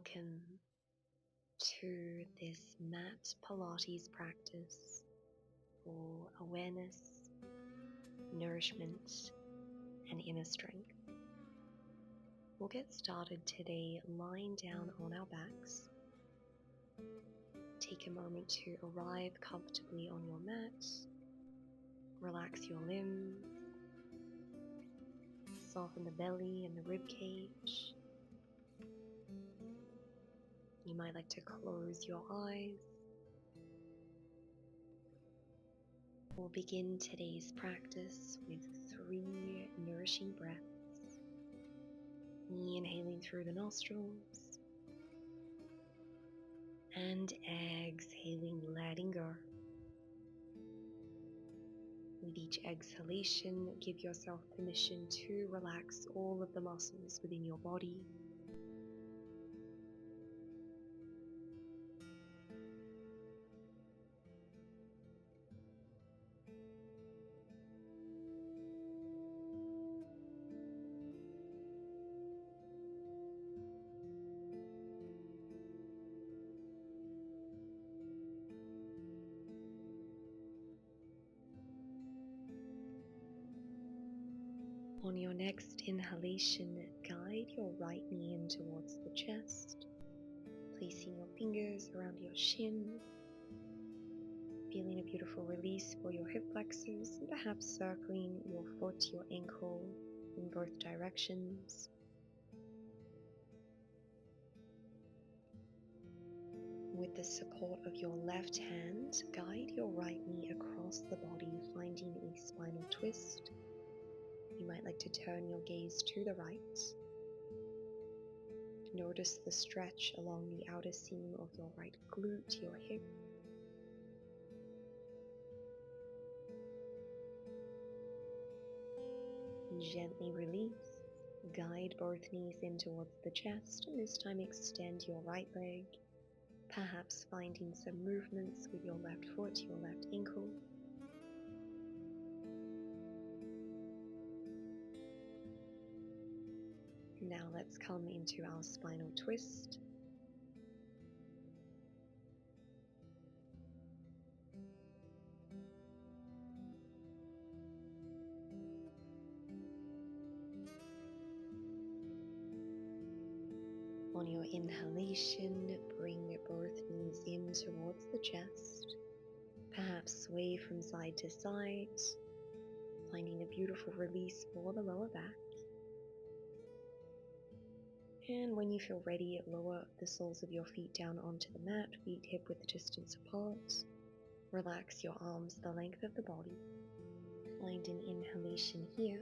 Welcome to this mat Pilates practice for awareness, nourishment, and inner strength. We'll get started today lying down on our backs. Take a moment to arrive comfortably on your mat. Relax your limbs. Soften the belly and the rib cage. You might like to close your eyes. We'll begin today's practice with 3 nourishing breaths. Inhaling through the nostrils and exhaling, letting go. With each exhalation, give yourself permission to relax all of the muscles within your body. On your next inhalation, guide your right knee in towards the chest, placing your fingers around your shin, feeling a beautiful release for your hip flexors, and perhaps circling your foot, your ankle in both directions. With the support of your left hand, guide your right knee across the body, finding a spinal twist. You might like to turn your gaze to the right. Notice the stretch along the outer seam of your right glute, your hip. Gently release. Guide both knees in towards the chest, and this time extend your right leg, perhaps finding some movements with your left foot, your left ankle. Now let's come into our spinal twist. On your inhalation, bring both knees in towards the chest, perhaps sway from side to side, finding a beautiful release for the lower back. And when you feel ready, lower the soles of your feet down onto the mat, feet hip-width distance apart. Relax your arms the length of the body. Find an inhalation here.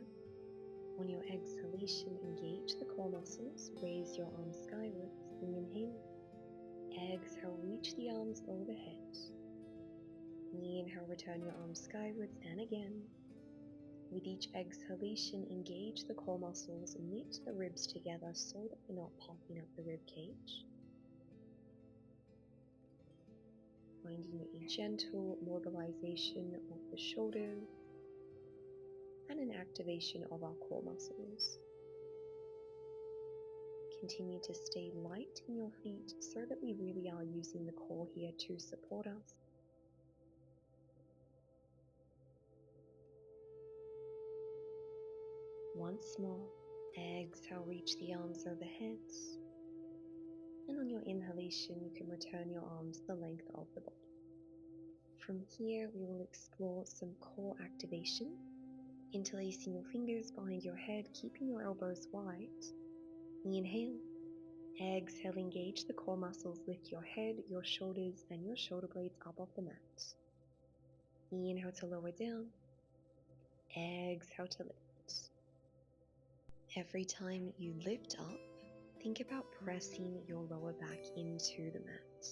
On your exhalation, engage the core muscles. Raise your arms skywards. Inhale. Exhale, reach the arms overhead. Inhale, return your arms skywards, and again. With each exhalation, engage the core muscles, knit the ribs together so that you're not popping up the rib cage. Finding a gentle mobilization of the shoulders and an activation of our core muscles. Continue to stay light in your feet so that we really are using the core here to support us. Once more, exhale, reach the arms overhead. And on your inhalation, you can return your arms the length of the body. From here, we will explore some core activation, interlacing your fingers behind your head, keeping your elbows wide. Inhale. Exhale, engage the core muscles, lift your head, your shoulders, and your shoulder blades up off the mat. Inhale to lower down. Exhale to lift. Every time you lift up, think about pressing your lower back into the mat.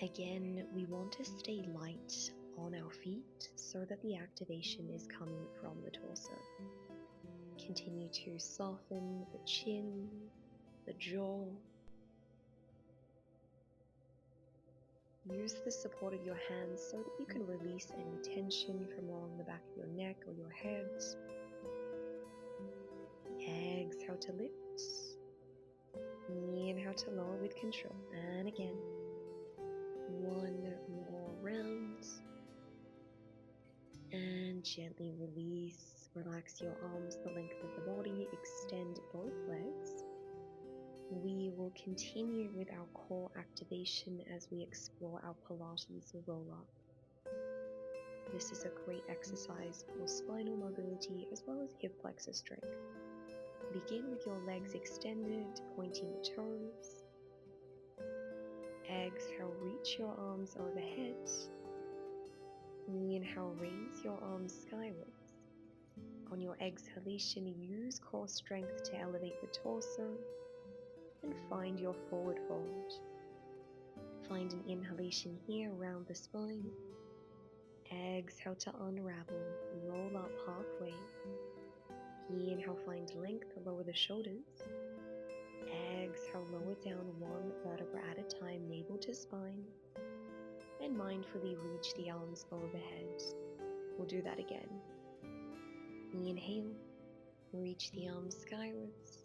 Again, we want to stay light on our feet so that the activation is coming from the torso. Continue to soften the chin, the jaw. Use the support of your hands so that you can release any tension from along the back of your neck or your head. Exhale to lift. Inhale to lower with control. And again. One more round. And gently release. Relax your arms the length of the body. Extend both legs. We will continue with our core activation as we explore our Pilates roll-up. This is a great exercise for spinal mobility as well as hip flexor strength. Begin with your legs extended, pointing the toes. Exhale, reach your arms overhead. Inhale, raise your arms skywards. On your exhalation, use core strength to elevate the torso and find your forward fold. Find an inhalation here around the spine. Exhale to unravel, roll up halfway. Inhale, find length, lower the shoulders. Exhale, lower down one vertebra at a time, navel to spine. And mindfully reach the arms overhead. We'll do that again. Inhale, reach the arms skywards.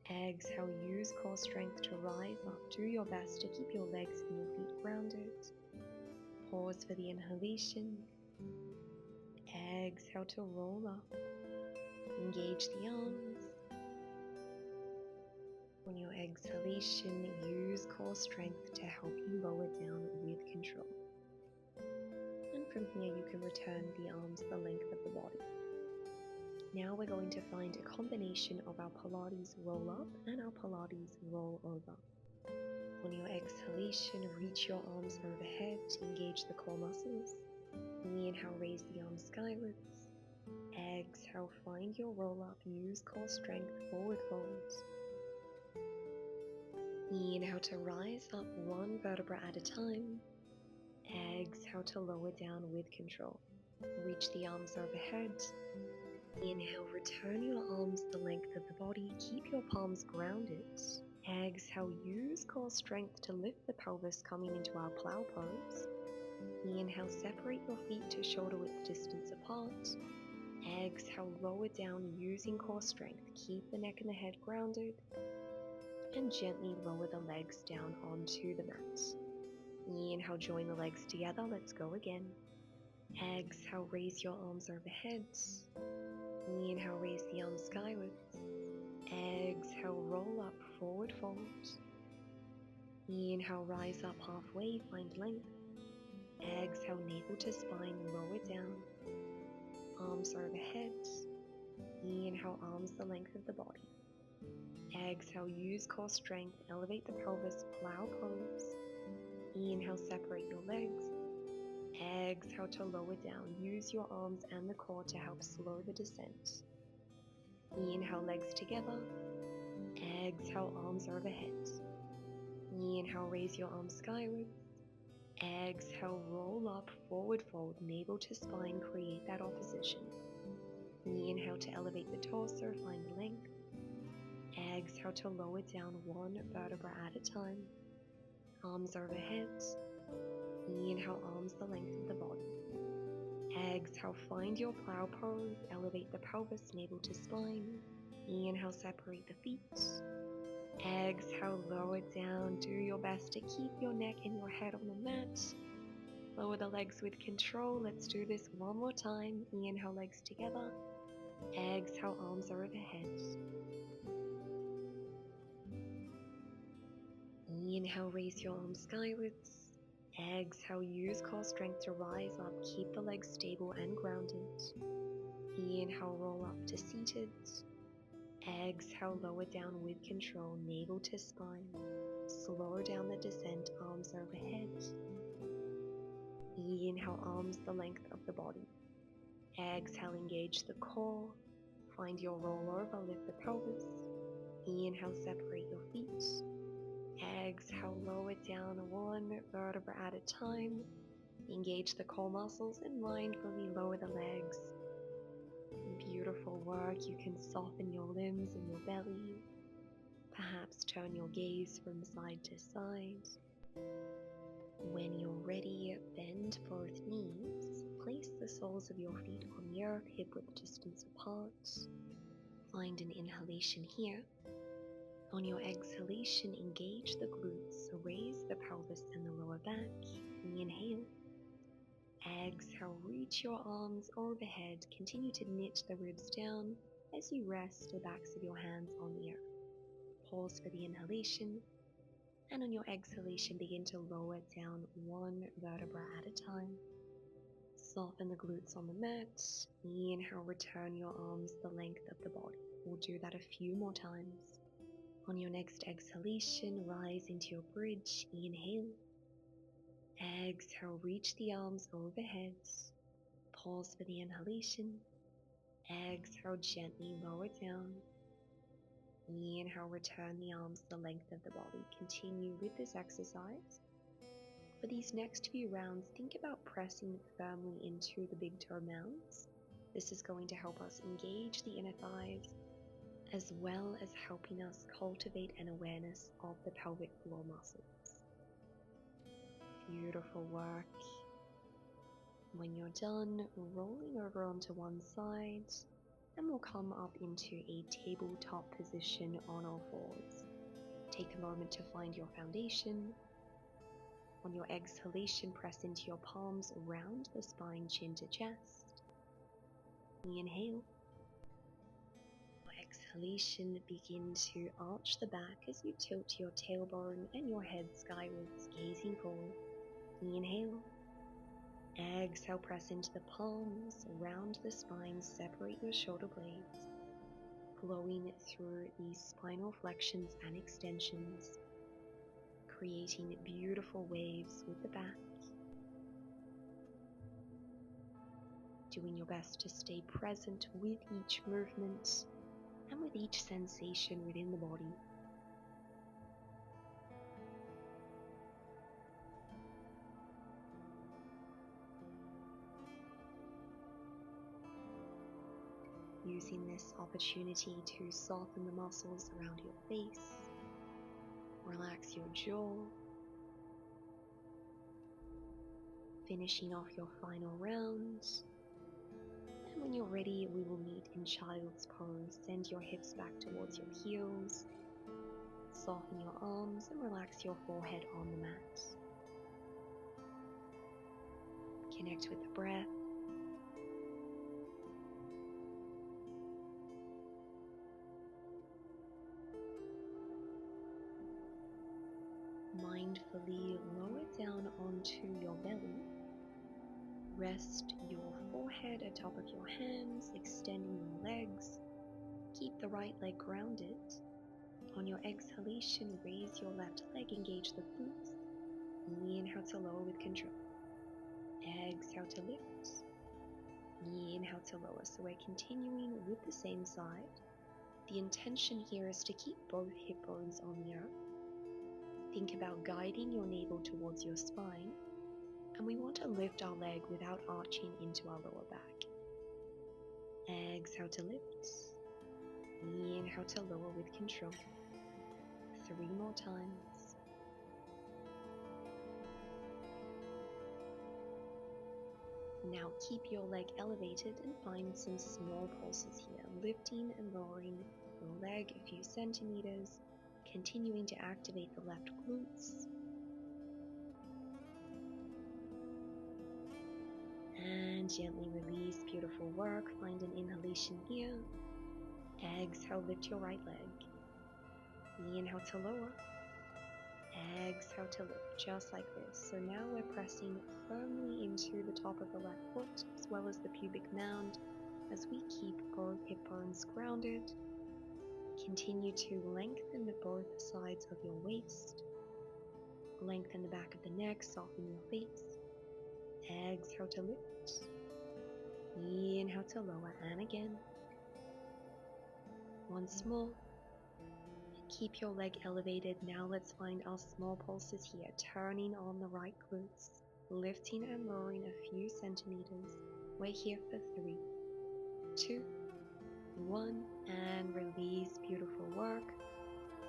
Exhale, use core strength to rise up. Do your best to keep your legs and your feet grounded. Pause for the inhalation. Exhale to roll up. Engage the arms. On your exhalation, use core strength to help you lower down with control. And from here you can return the arms the length of the body. Now we're going to find a combination of our Pilates roll up and our Pilates roll over. On your exhalation, reach your arms overhead to engage the core muscles. Inhale, raise the arms skywards. Exhale, find your roll up, use core strength, forward folds. Inhale to rise up one vertebra at a time. Exhale to lower down with control. Reach the arms overhead. Inhale, return your arms the length of the body. Keep your palms grounded. Exhale, use core strength to lift the pelvis, coming into our plow pose. Inhale, separate your feet to shoulder width distance apart. Exhale, lower down using core strength. Keep the neck and the head grounded. And gently lower the legs down onto the mat. Inhale, join the legs together. Let's go again. Exhale, raise your arms overhead. Inhale, raise the arms skywards. Exhale, roll up, forward fold. Inhale, rise up halfway, find length. Exhale, navel to spine, lower down. Arms overhead. Inhale, arms the length of the body. Exhale, use core strength, elevate the pelvis, plow pose. Inhale, separate your legs. Exhale to lower down. Use your arms and the core to help slow the descent. Inhale, legs together. Exhale, arms overhead. Inhale, raise your arms skywards. Exhale, roll up, forward fold, navel to spine, create that opposition. Inhale to elevate the torso, find length. Exhale to lower down one vertebra at a time. Arms overhead. Inhale, arms the length of the body. Exhale, find your plow pose. Elevate the pelvis, navel to spine. Inhale, separate the feet. Exhale, lower down. Do your best to keep your neck and your head on the mat. Lower the legs with control. Let's do this one more time. Inhale, legs together. Exhale, arms are overhead. Inhale, raise your arms skywards. Exhale, use core strength to rise up. Keep the legs stable and grounded. Inhale, roll up to seated. Exhale, lower down with control, navel to spine. Slow down the descent, arms overhead. Inhale, arms the length of the body. Exhale, engage the core. Find your roll over, lift the pelvis. Inhale, separate your feet. Exhale, lower down one vertebra at a time. Engage the core muscles and mindfully lower the legs. Beautiful work. You can soften your limbs and your belly. Perhaps turn your gaze from side to side. When you're ready, bend both knees. Place the soles of your feet on the earth, hip width distance apart. Find an inhalation here. On your exhalation, engage the glutes, raise the pelvis and the lower back. Inhale. Exhale, reach your arms overhead. Continue to knit the ribs down as you rest the backs of your hands on the earth. Pause for the inhalation, and on your exhalation, begin to lower down one vertebra at a time. Soften the glutes on the mat. Inhale, return your arms the length of the body. We'll do that a few more times. On your next exhalation, rise into your bridge. Inhale. Exhale, reach the arms overhead. Pause for the inhalation. Exhale, gently lower down. Inhale, return the arms the length of the body. Continue with this exercise. For these next few rounds, think about pressing firmly into the big toe mounds. This is going to help us engage the inner thighs, as well as helping us cultivate an awareness of the pelvic floor muscles. Beautiful work. When you're done, rolling over onto one side, and we'll come up into a tabletop position on all fours. Take a moment to find your foundation. On your exhalation, press into your palms, round the spine, chin to chest. Inhale. On exhalation, begin to arch the back as you tilt your tailbone and your head skywards, gazing forward. Inhale. Exhale, press into the palms, round the spine, separate your shoulder blades, flowing through these spinal flexions and extensions, creating beautiful waves with the back. Doing your best to stay present with each movement and with each sensation within the body. Using this opportunity to soften the muscles around your face, relax your jaw, finishing off your final round. And when you're ready, we will meet in child's pose. Send your hips back towards your heels, soften your arms and relax your forehead on the mat. Connect with the breath. Mindfully lower down onto your belly. Rest your forehead atop of your hands, extending your legs. Keep the right leg grounded. On your exhalation, raise your left leg, engage the glutes. Inhale to lower with control. Exhale to lift. Inhale to lower. So we're continuing with the same side. The intention here is to keep both hip bones on the earth. Think about guiding your navel towards your spine, and we want to lift our leg without arching into our lower back. Exhale to lift. Inhale to lower with control. 3 more times. Now keep your leg elevated and find some small pulses here, lifting and lowering the leg a few centimeters, continuing to activate the left glutes. And gently release. Beautiful work. Find an inhalation here. Exhale, lift your right leg. Inhale to lower. Exhale to lift, just like this. So now we're pressing firmly into the top of the left foot, as well as the pubic mound, as we keep both hip bones grounded. Continue to lengthen both sides of your waist. Lengthen the back of the neck, soften your face. Exhale to lift. Inhale to lower, and again. Once more. Keep your leg elevated. Now let's find our small pulses here, turning on the right glutes, lifting and lowering a few centimeters. We're here for 3, 2, 1, and release. Beautiful work.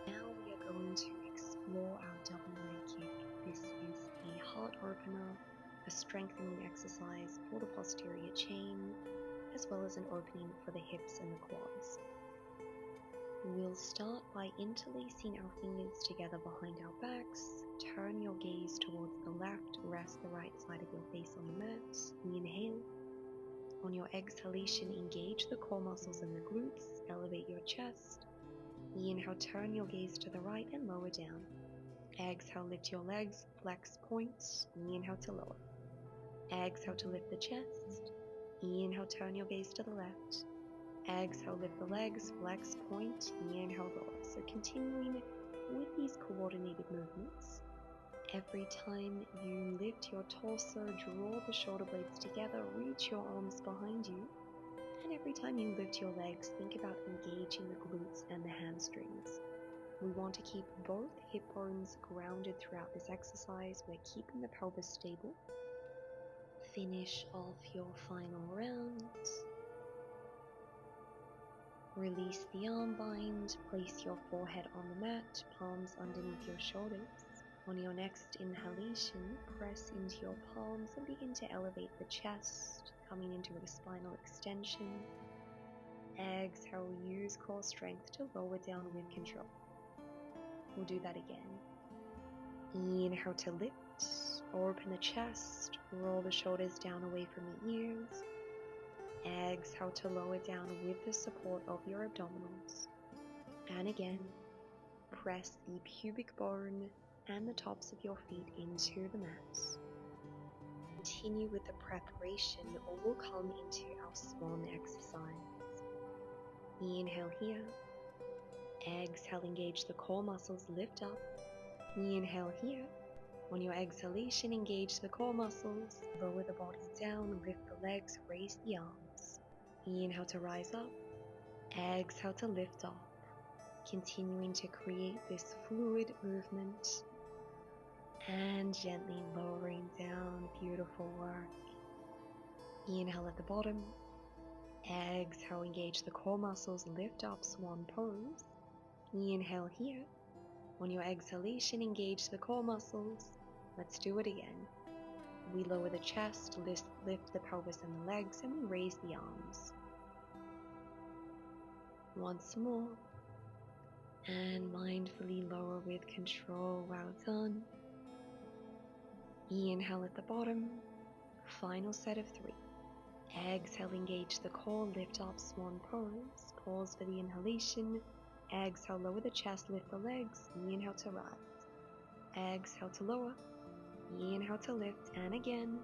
Now we are going to explore our double leg kick. This is a heart opener, a strengthening exercise for the posterior chain, as well as an opening for the hips and the quads. We'll start by interlacing our fingers together behind our backs. Turn your gaze towards the left, rest the right side of your face on the mat. Inhale. On your exhalation, engage the core muscles and the glutes. Elevate your chest. Inhale, turn your gaze to the right and lower down. Exhale, lift your legs, flex points. Inhale to lower. Exhale to lift the chest. Inhale, turn your gaze to the left. Exhale, lift the legs, flex point. Inhale, lower. So continuing with these coordinated movements. Every time you lift your torso, draw the shoulder blades together, reach your arms behind you. And every time you lift your legs, think about engaging the glutes and the hamstrings. We want to keep both hip bones grounded throughout this exercise. We're keeping the pelvis stable. Finish off your final round. Release the arm bind. Place your forehead on the mat, palms underneath your shoulders. On your next inhalation, press into your palms and begin to elevate the chest, coming into a spinal extension. Exhale, use core strength to lower down with control. We'll do that again. Inhale to lift, open the chest, roll the shoulders down away from the ears. Exhale to lower down with the support of your abdominals. And again, press the pubic bone and the tops of your feet into the mat. Continue with the preparation, or we'll come into our swan exercise. Inhale here. Exhale, engage the core muscles, lift up. Inhale here. On your exhalation, engage the core muscles, lower the body down, lift the legs, raise the arms. Inhale to rise up. Exhale to lift up. Continuing to create this fluid movement. And gently lowering down. Beautiful work. Inhale at the bottom. Exhale, engage the core muscles, lift up, swan pose. Inhale here. On your exhalation, engage the core muscles. Let's do it again. We lower the chest, lift the pelvis and the legs, and we raise the arms. Once more. And mindfully lower with control. Well done. Inhale at the bottom. Final set of 3. Exhale, engage the core, lift up, swan pose. Pause for the inhalation. Exhale, lower the chest, lift the legs. Inhale to rise. Exhale to lower. Inhale to lift, and again.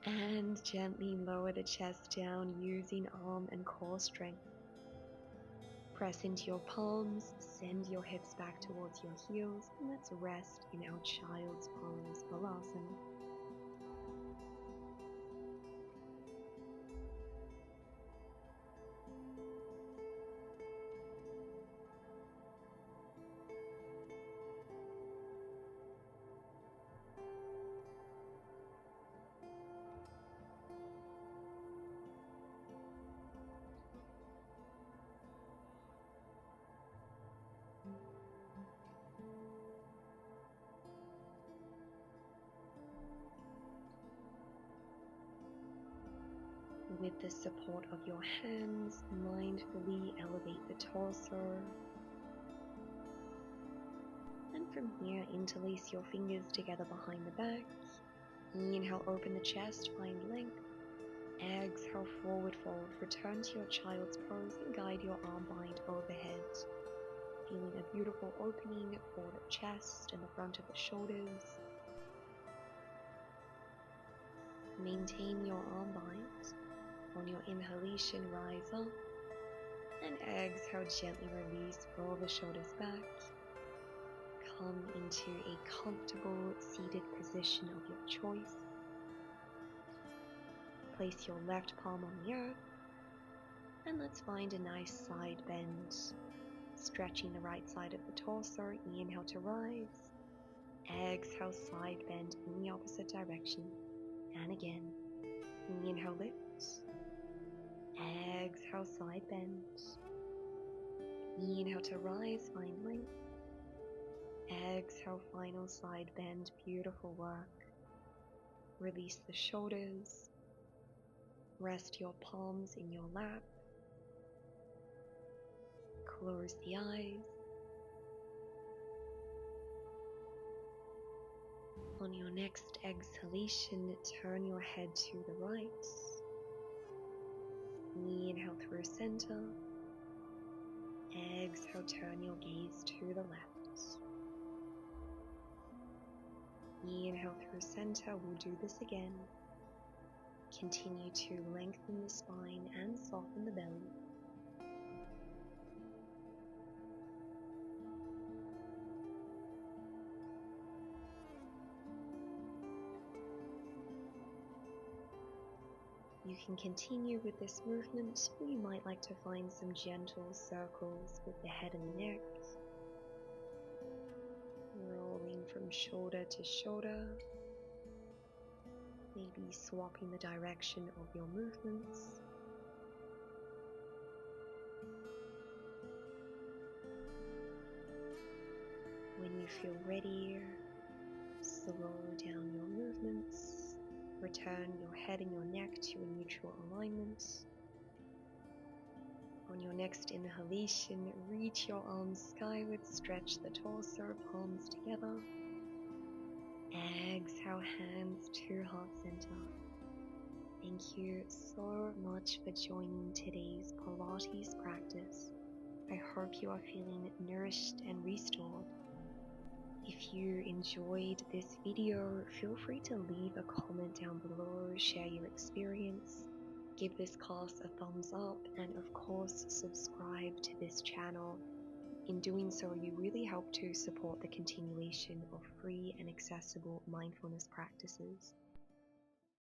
And gently lower the chest down using arm and core strength. Press into your palms, send your hips back towards your heels, and let's rest in our child's pose, Balasana. With the support of your hands, mindfully elevate the torso. And from here, interlace your fingers together behind the back. Inhale, open the chest, find length. Exhale, forward fold. Return to your child's pose and guide your arm bind overhead. Feeling a beautiful opening for the chest and the front of the shoulders. Maintain your arm bind. On your inhalation, rise up, and exhale, gently release, roll the shoulders back. Come into a comfortable seated position of your choice. Place your left palm on the earth, and let's find a nice side bend. Stretching the right side of the torso, inhale to rise. Exhale, side bend in the opposite direction, and again. Inhale, lift. Exhale, side bend. Inhale to rise, find length. Exhale, final side bend. Beautiful work. Release the shoulders. Rest your palms in your lap. Close the eyes. On your next exhalation, turn your head to the right. Inhale through center. Exhale, turn your gaze to the left. Inhale through center. We'll do this again. Continue to lengthen the spine and soften the belly. You can continue with this movement, or you might like to find some gentle circles with the head and the neck. Rolling from shoulder to shoulder. Maybe swapping the direction of your movements. When you feel ready, slow down your movements. Return your head and your neck to a neutral alignment. On your next inhalation, reach your arms skyward, stretch the torso, palms together. Exhale, hands to heart center. Thank you so much for joining today's Pilates practice. I hope you are feeling nourished and restored. If you enjoyed this video, feel free to leave a comment down below, share your experience, give this class a thumbs up, and of course subscribe to this channel. In doing so, you really help to support the continuation of free and accessible mindfulness practices.